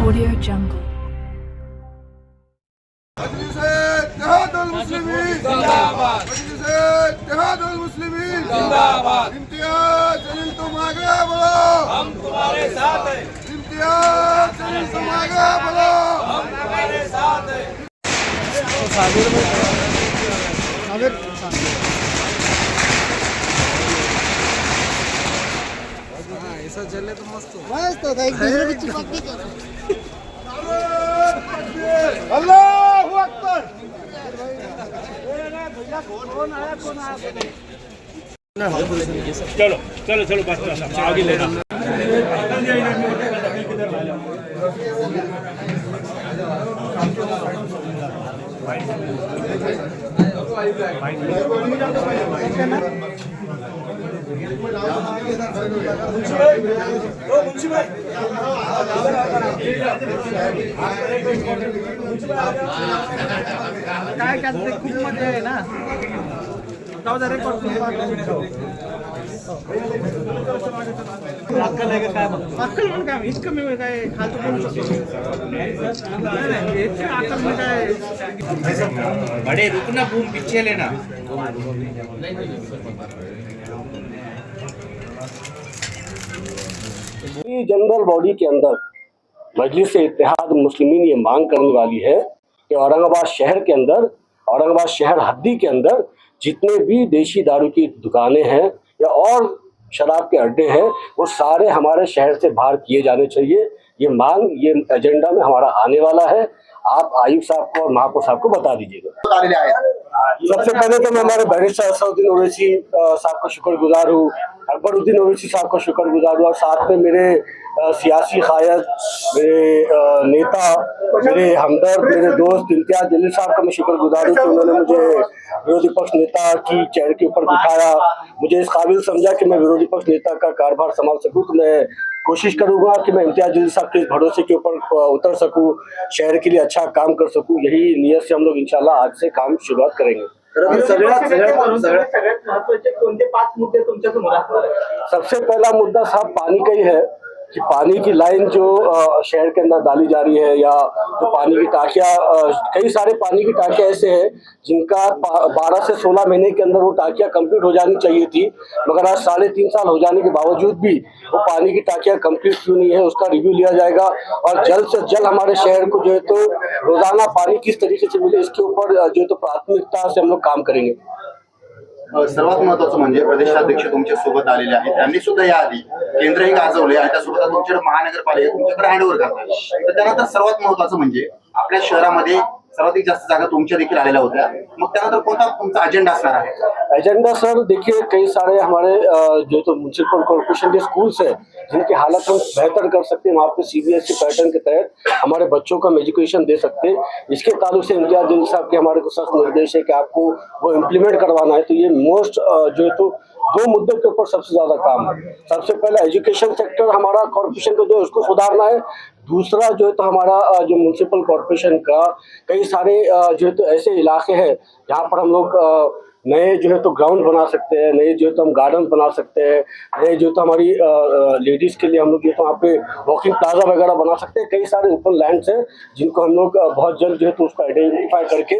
Audio Jungle. Ittehadul Muslimeen जिंदाबाद। इत्तेहादुल मुस्लिमीन जिंदाबाद। इम्तियाज जलील तुम आगे बढ़ो, हम तुम्हारे साथ हैं। इम्तियाज जलील तुम आगे बढ़ो, हम तुम्हारे साथ हैं। ऐसा चले तो मस्त अल्लाहु अकबर। चलो चलो चलो बस आगे लेना। काय करते खूप मजा आहे ना जाऊ दे रेकॉर्ड अक्कल आहे का काय अक्कल पण काय इतकं मी काय खालचं बोलू शकतो अक्कल मी काय बड़े रुकना बूम पीछे लेना। जनरल बॉडी के अंदर मजलिस इत्तेहाद मुस्लिमीन ये मांग करने वाली है कि औरंगाबाद शहर के अंदर, औरंगाबाद शहर हद्दी के अंदर जितने भी देशी दारू की दुकानें हैं या और शराब के अड्डे हैं वो सारे हमारे शहर से बाहर किए जाने चाहिए। ये मांग, ये एजेंडा में हमारा आने वाला है। आप आयुक्त साहब को और महापौर साहब को बता दीजिएगा। सबसे पहले तो मैं हमारे बैरिस्टर असदुद्दीन ओवैसी साहब का शुक्रगुजार हूँ, अकबरुद्दीन ओवैसी साहब का शुक्रगुजार हूँ और साथ में मेरे सियासी कायद, मेरे नेता, मेरे हमदर्द, मेरे दोस्त इम्तियाज जलील साहब का मैं शुक्रगुजार हूँ कि उन्होंने मुझे विरोधी पक्ष नेता की चेयर के ऊपर बिठाया, मुझे इस काबिल समझा कि मैं विरोधी पक्ष नेता का कारभार संभाल सकूँ। तो मैं कोशिश करूंगा कि मैं इम्तियाज जलील साहब के इस भरोसे के ऊपर उतर सकूं, शहर के लिए अच्छा काम कर सकूं। यही नियत से हम लोग इंशाल्लाह आज से काम शुरुआत करेंगे। सगळ्यात महत्त्वाचे कोणते 5 मुद्दे तुमच्या समोर असणार? सबसे पहला मुद्दा साहब पानी का ही है कि पानी की लाइन जो शहर के अंदर डाली जा रही है या जो पानी की टाँकियाँ, कई सारे पानी की टाँकियाँ ऐसे हैं जिनका 12 से 16 महीने के अंदर वो टाँकियाँ कंप्लीट हो जानी चाहिए थी, मगर आज 3.5 साल हो जाने के बावजूद भी वो पानी की टाँकियाँ कंप्लीट क्यों नहीं है, उसका रिव्यू लिया जाएगा और जल्द से जल्द हमारे शहर को जो है तो रोजाना पानी किस तरीके से मिले इसके ऊपर जो है तो प्राथमिकता से हम लोग काम करेंगे। सर्वात महत्वाचं म्हणजे प्रदेशाध्यक्ष तुमच्या सोबत आलेले आहेत, त्यांनी सुद्धा याआधी केंद्रही गाजवले आणि त्यासोबत तुमच्या महानगरपालिका तुमच्याकडे हँडओव्हर करतात। तर त्यानंतर सर्वात महत्वाचं म्हणजे आपल्या शहरामध्ये सर्वाधिक जास्त जागा तुमच्या देखील आलेल्या होत्या, मग त्यानंतर कोणता तुमचा अजेंडा असणार आहे? एजेंडा सर देखिए, कई सारे हमारे जो तो म्यूनसिपल कॉर्पोरेशन के स्कूल्स हैं जिनकी हालत हम बेहतर कर सकते हैं, वहाँ पे सीबीएसई पैटर्न के तहत हमारे बच्चों को हम एजुकेशन दे सकते हैं। इसके ताल्लुक से इम्तियाज जलील साहब के हमारे को सख्त निर्देश है कि आपको वो इम्प्लीमेंट करवाना है। तो ये मोस्ट जो है तो 2 मुद्दों के ऊपर सबसे ज्यादा काम है। सबसे पहले एजुकेशन सेक्टर हमारा कॉर्पोरेशन को जो उसको सुधारना है। दूसरा जो है तो हमारा जो म्यूनसिपल कॉर्पोरेशन का कई सारे जो है तो ऐसे इलाके हैं जहाँ पर हम लोग नए जो है तो ग्राउंड बना सकते हैं, नए जो है तो हम गार्डन बना सकते हैं, नए जो तो हमारी लेडीज़ के लिए हम लोग जो तो वहाँ पे वॉकिंग प्लाजा वगैरह बना सकते हैं। कई सारे ओपन लैंड्स हैं जिनको हम लोग बहुत जल्द जो है तो उसको आइडेंटिफाई करके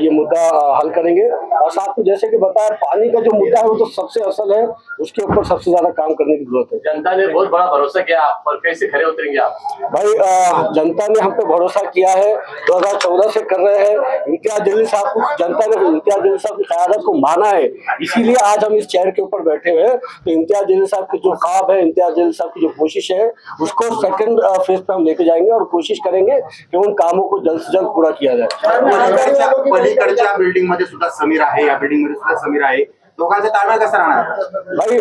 ये मुद्दा हल करेंगे। और साथ में जैसे कि बताया, पानी का जो मुद्दा है वो तो सबसे असल है, उसके ऊपर सबसे ज़्यादा काम करने की जरूरत है। जनता ने बहुत बड़ा भरोसा किया आप पर, कैसे खड़े उतरेंगे आप? भाई जनता ने हम पे भरोसा किया है, 2014 से कर रहे हैं। इम्तियाज जलील साहब को जनता ने इम्तियाज जलील साहब की क़यादत को माना है, इसीलिए आज हम इस चेयर के ऊपर बैठे हुए हैं। तो इम्तियाज जलील साहब की जो ख्वाब है, इम्तियाज जलील साहब की जो कोशिश है, उसको सेकंड फेज पे हम लेके जाएंगे और कोशिश करेंगे कि उन कामों को जल्द से जल्द पूरा किया जाए। पलीकडच्या बिल्डिंग मध्ये सुद्धा समीर आहे, या बिल्डिंग मध्ये सुद्धा समीर आहे, लोकांचा ताळमेळ कसा राहणार? भाई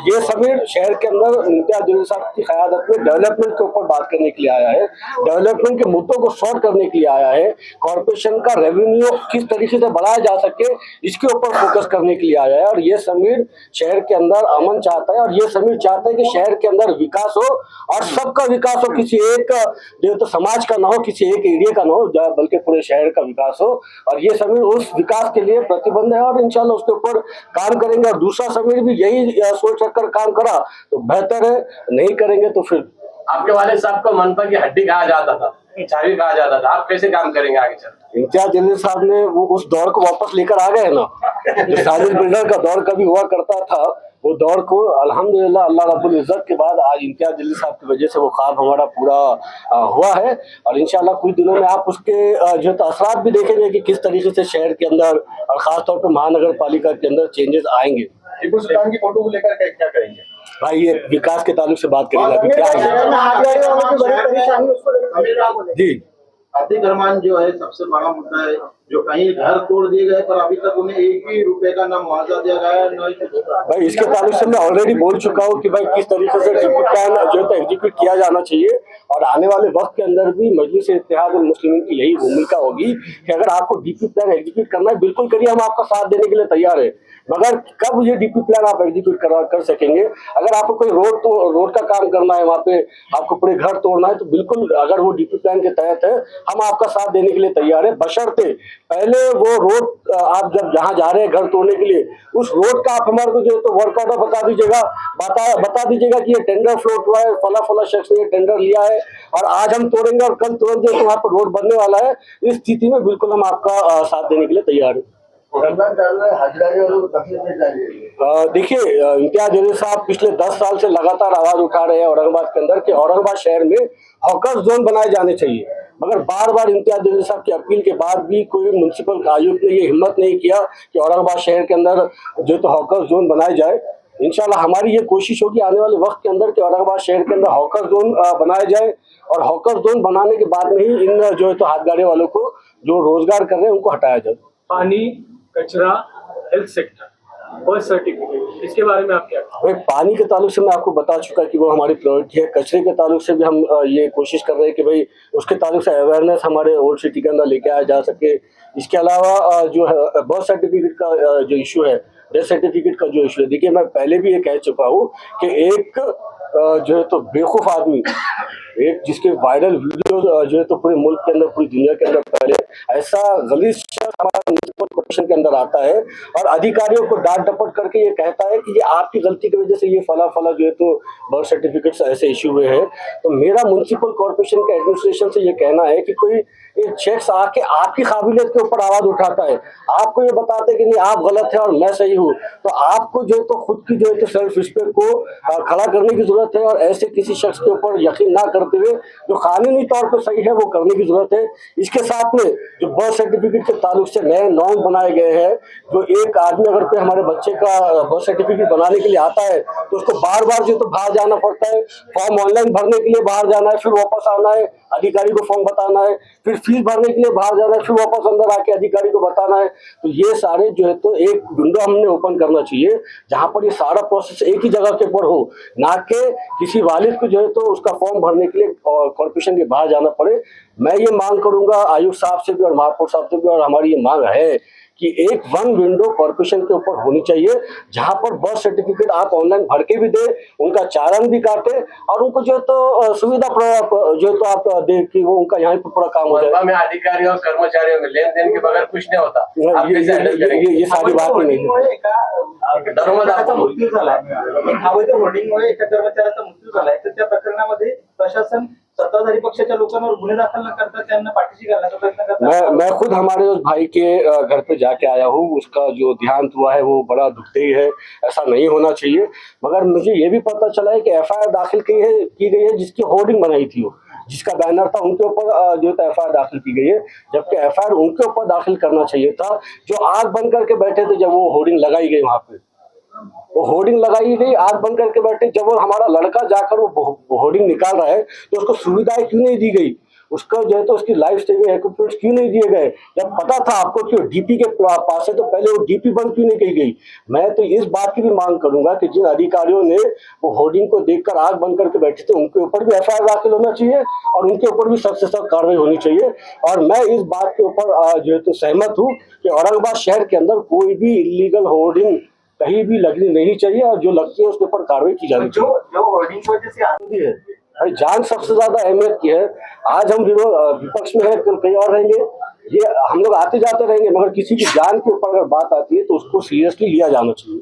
ये समीर शहर के अंदर इम्तियाज जलील साहब की क़यादत में डेवलपमेंट के ऊपर बात करने के लिए आया है, डेवलपमेंट के मुद्दों को सॉल्व करने के लिए आया है, कॉर्पोरेशन का रेवेन्यू किस तरीके से बढ़ाया जा सके इसके ऊपर फोकस करने के लिए आया है। और ये समीर शहर के अंदर अमन चाहता है और ये समीर चाहता है कि शहर के अंदर विकास हो और सबका विकास हो, किसी एक जो तो समाज का ना हो, किसी एक एरिया का ना हो, बल्कि पूरे शहर का विकास हो। और ये समीर उस विकास के लिए प्रतिबद्ध है और इंशाल्लाह उसके ऊपर काम करेंगे और दूसरा समीर भी यही सोच रखकर काम करा तो बेहतर है, नहीं करेंगे तो फिर आपके वाले साहब को मनपा की हड्डी कहा जाता था, चाबी कहा जाता था, आप कैसे काम करेंगे आगे चल? इम्तियाज जलील साहब ने वो उस दौर को वापस लेकर आ गए ना, जो साजिद बिल्डर का दौर कभी हुआ करता था, वो दौर को अल्हम्दुलिल्लाह अल्लाह रब्बुल इज्जत के बाद आज इम्तियाज जलील साहब की वजह से वो ख्वाब हमारा पूरा हुआ है। और इंशाल्लाह कुछ दिनों में आप उसके जो तो असरात भी देखेंगे कि किस तरीके से शहर के अंदर और खासतौर पर महानगर पालिका के अंदर चेंजेस आएंगे। टीपू सुल्तान की फोटो को लेकर क्या करेंगे? भाई ये विकास के ताल्लुक से बात करेंगे अभी क्या है जी। आतिक रहमान जो है सबसे बड़ा मुद्दा है, जो कहीं घर तोड़ दिए गए पर अभी तक उन्हें एक भी रुपए का ना मुआवजा दिया गया है न ही कुछ। भाई इसके ताल्लुक से मैं ऑलरेडी बोल चुका हूँ कि भाई किस तरीके से डीपी प्लान जो है तो एग्जीक्यूट किया जाना चाहिए और आने वाले वक्त के अंदर भी मजलिस इत्तेहाद उल मुस्लिमीन की यही भूमिका होगी कि अगर आपको डीपी प्लान एग्जीक्यूट करना है बिल्कुल करिए, हम आपका साथ देने के लिए तैयार है। मगर कब ये डीपी प्लान आप एग्जीक्यूट कर सकेंगे? अगर आपको कोई रोड का काम करना है, वहाँ पे आपको पूरे घर तोड़ना है तो बिल्कुल अगर वो डीपी प्लान के तहत है हम आपका साथ देने के लिए तैयार है, बशर्ते पहले वो रोड आप जब जहाँ जा रहे हैं घर तोड़ने के लिए उस रोड का आप हमारे को जो तो वर्कआउट बता दीजिएगा कि ये टेंडर फ्लोट हुआ है, फला शख्स ने टेंडर लिया है और आज हम तोड़ेंगे और कल तुरंत जो वहाँ पर रोड बनने वाला है। इस स्थिति में बिल्कुल हम आपका साथ देने के लिए तैयार है। देखिए इम्तियाज जलील साहब पिछले 10 साल से लगातार आवाज उठा रहे हैं औरंगाबाद के अंदर कि औरंगाबाद शहर में हॉकर्स जोन बनाए जाने चाहिए, मगर बार बार इम्तियाज जलील साहब की अपील के बाद भी कोई म्युनिसिपल आयुक्त ने ये हिम्मत नहीं किया कि औरंगाबाद शहर के अंदर जो तो हॉकर्स जोन बनाए जाए। इंशाल्लाह हमारी ये कोशिश होगी आने वाले वक्त के अंदर कि औरंगाबाद शहर के अंदर हॉकर जोन बनाया जाए और हॉकर जोन बनाने के बाद में ही इन जो है तो हाथ गाड़ी वालों को जो रोजगार कर रहे हैं उनको हटाया जाए। पानी, कचरा, हेल्थ सेक्टर, बर्थ सर्टिफिकेट, इसके बारे में आप क्या? भाई पानी के ताल्लुक से मैं आपको बता चुका कि वो हमारी प्रायोरिटी है। कचरे के ताल्लुक से भी हम ये कोशिश कर रहे हैं कि भाई उसके ताल्लुक से अवेयरनेस हमारे ओल्ड सिटी के अंदर लेके आया जा सके। इसके अलावा जो है बर्थ सर्टिफिकेट का जो इशू है, डेथ सर्टिफिकेट का जो इशू है, देखिए मैं पहले भी ये कह चुका हूँ कि एक जो है तो बेवकूफ़ आदमी, एक जिसके वायरल वीडियो जो है तो पूरे मुल्क के अंदर पूरी दुनिया के अंदर पहले ऐसा गलीज शख्स हमारा म्युनिसिपल कॉर्पोरेशन के अंदर आता है और अधिकारियों को डांट डपट करके ये कहता है कि ये आपकी गलती की वजह से ये फला जो है तो बर्थ सर्टिफिकेट्स ऐसे इशू हुए हैं। तो मेरा म्युनिसिपल कॉर्पोरेशन के एडमिनिस्ट्रेशन से ये कहना है कि कोई एक शख्स आके आपकी काबिलियत के ऊपर आवाज उठाता है, आपको ये बताते हैं कि नहीं आप गलत है और मैं सही हूँ, तो आपको जो है तो खुद की जो है तो सेल्फ रिस्पेक्ट को खड़ा करने की जरूरत है और ऐसे किसी शख्स के ऊपर यकीन ना करते हुए जो कानूनी तौर पर सही है वो करने की जरूरत है। इसके साथ में जो बर्थ सर्टिफिकेट के ताल्लुक से नए नॉर्म बनाए गए हैं, जो एक आदमी अगर कोई हमारे बच्चे का बर्थ सर्टिफिकेट बनाने के लिए आता है तो उसको बार बार जो तो बाहर जाना पड़ता है, फॉर्म ऑनलाइन भरने के लिए बाहर जाना है, फिर वापस आना है, अधिकारी को फॉर्म बताना है, फिर फीस भरने के लिए बाहर जाना है, फिर वापस अंदर आके अधिकारी को बताना है। तो ये सारे जो है तो एक विंडो हमने ओपन करना चाहिए जहां पर ये सारा प्रोसेस एक ही जगह के ऊपर हो, ना कि किसी वालिद को जो है तो उसका फॉर्म भरने के लिए कॉर्पोरेशन के बाहर जाना पड़े। मैं ये मांग करूंगा आयुक्त साहब से भी और महापौर साहब से भी, और हमारी ये मांग है कि एक वन विंडो कॉर्पोरेशन के ऊपर होनी चाहिए जहां पर बर्थ सर्टिफिकेट आप ऑनलाइन भर के भी दे, उनका चालान भी काटे और उनको जो है तो सुविधा जो है तो आप दे कि वो उनका यहाँ पर पूरा काम हो जाए। में अधिकारियों और कर्मचारियों में लेन देन के बगैर कुछ नहीं होता। ये सारी बात ही नहीं है। कर्मचाऱ्याचा मृत्यू झालाय, अवैध होर्डिंगमुळे एका कर्मचाऱ्याचा मृत्यू झालाय, तर त्या प्रकरणामध्ये प्रशासन सत्ताधारी पक्षाच्या लोकांवर गुन्हे दाखल न करता त्यांना पाठीशी घालण्याचा प्रयत्न करतात। मैं खुद हमारे उस भाई के घर पे जाके आया हूँ, उसका जो देहांत हुआ है वो बड़ा दुखदाई है, ऐसा नहीं होना चाहिए। मगर मुझे ये भी पता चला है कि एफआईआर दाखिल की गई है जिसकी होर्डिंग बनाई थी, वो जिसका बैनर था उनके ऊपर जो है एफआईआर दाखिल की गई है, जबकि एफआईआर उनके ऊपर दाखिल करना चाहिए था जो आग बंद करके बैठे थे जब वो होर्डिंग लगाई गई। वहां पे वो होर्डिंग लगाई गई, आग बंद करके बैठे, जब वो हमारा लड़का जाकर वो होर्डिंग निकाल रहा है तो उसको सुविधाएं क्यों नहीं दी गई, उसका जो है तो उसकी लाइफ सेविंग इक्विपमेंट्स क्यों नहीं दिए गए? जब पता था आपको कि डीपी के पास है तो पहले वो डीपी बंद क्यों नहीं की गई? मैं तो इस बात की भी मांग करूंगा कि जिन अधिकारियों ने वो होर्डिंग को देखकर आग बंद करके बैठे थे उनके ऊपर भी एफआईआर दाखिल होना चाहिए और उनके ऊपर भी सख्त से सख्त कार्रवाई होनी चाहिए। और मैं इस बात के ऊपर जो है तो सहमत हूँ कि औरंगाबाद शहर के अंदर कोई भी इलीगल होर्डिंग कहीं भी लगनी नहीं चाहिए और जो लगती है उसके ऊपर कार्रवाई की जानी चाहिए। जो होर्डिंग की वजह से आती है जान सबसे ज्यादा अहमियत की है। आज हम विपक्ष में है, कल कहीं और रहेंगे, ये हम लोग आते जाते रहेंगे, मगर किसी की जान के ऊपर अगर बात आती है तो उसको सीरियसली लिया जाना चाहिए।